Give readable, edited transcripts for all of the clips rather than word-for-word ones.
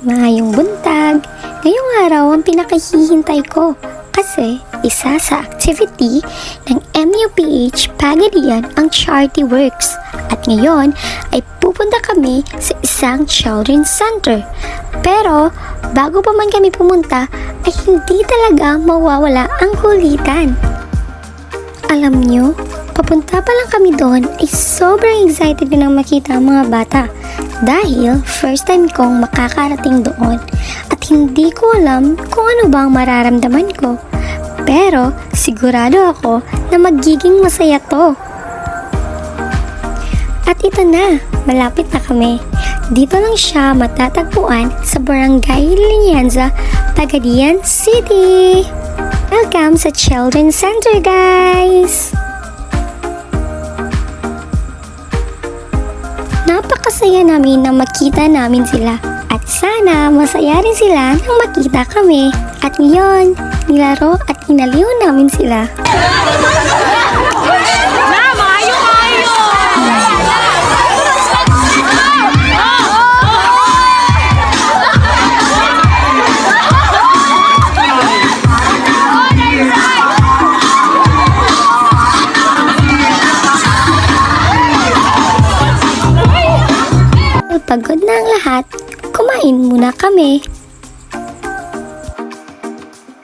Maayong buntag. Ngayong araw ang pinakahihintay ko kasi isa sa activity ng MUPH Pagadian ang Charity Works. At ngayon ay pupunta kami sa isang children's center. Pero bago pa man kami pumunta ay hindi talaga mawawala ang kulitan. Alam nyo, papunta pa lang kami doon ay sobrang excited ko nang makita ang mga bata. Dahil first time kong makakarating doon at hindi ko alam kung ano ba ang mararamdaman ko. Pero sigurado ako na magiging masaya to. At ito na, malapit na kami. Dito lang siya matatagpuan sa Barangay Linianza, Pagadian City. Welcome sa Children's Center, guys! Napakasaya namin na makita namin sila. At sana masaya rin sila nang makita kami. At ngayon, nilaro at inaliw namin sila. Pagod na ang lahat, kumain muna kami.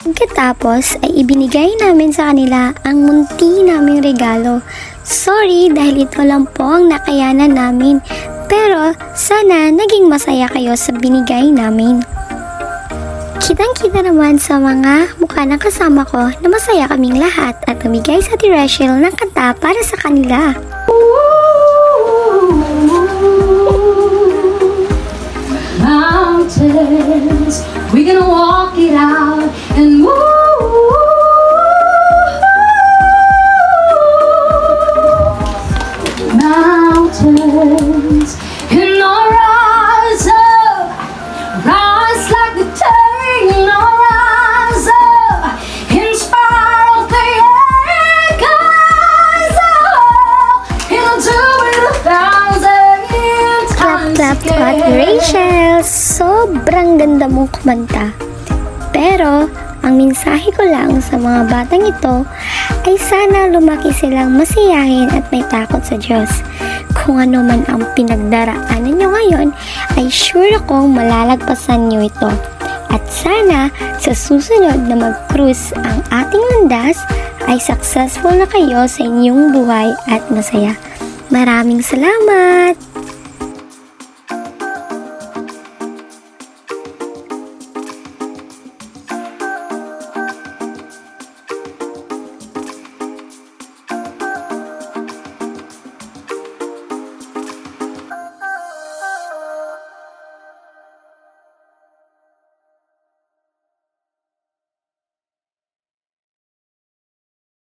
Pagkatapos ay ibinigay namin sa kanila ang munti naming regalo. Sorry dahil ito lang po ang nakayanan namin, pero sana naging masaya kayo sa binigay namin. Kitang-kita naman sa mga mukha ng kasama ko na masaya kaming lahat at namigay sa Rachel ng kanta para sa kanila. Mountains, we're gonna walk it out and move. Mountains, and I'll rise up, rise like the day, and I'll rise up, inspire all the echoes, and I'll do it 1,000 times. Clap, clap, Rachel! Sobrang ganda mong kumanta. Pero, ang mensahe ko lang sa mga batang ito ay sana lumaki silang masiyahin at may takot sa Diyos. Kung ano man ang pinagdaraanan nyo ngayon, ay sure akong malalagpasan nyo ito. At sana, sa susunod na mag-cruise ang ating landas, ay successful na kayo sa inyong buhay at masaya. Maraming salamat!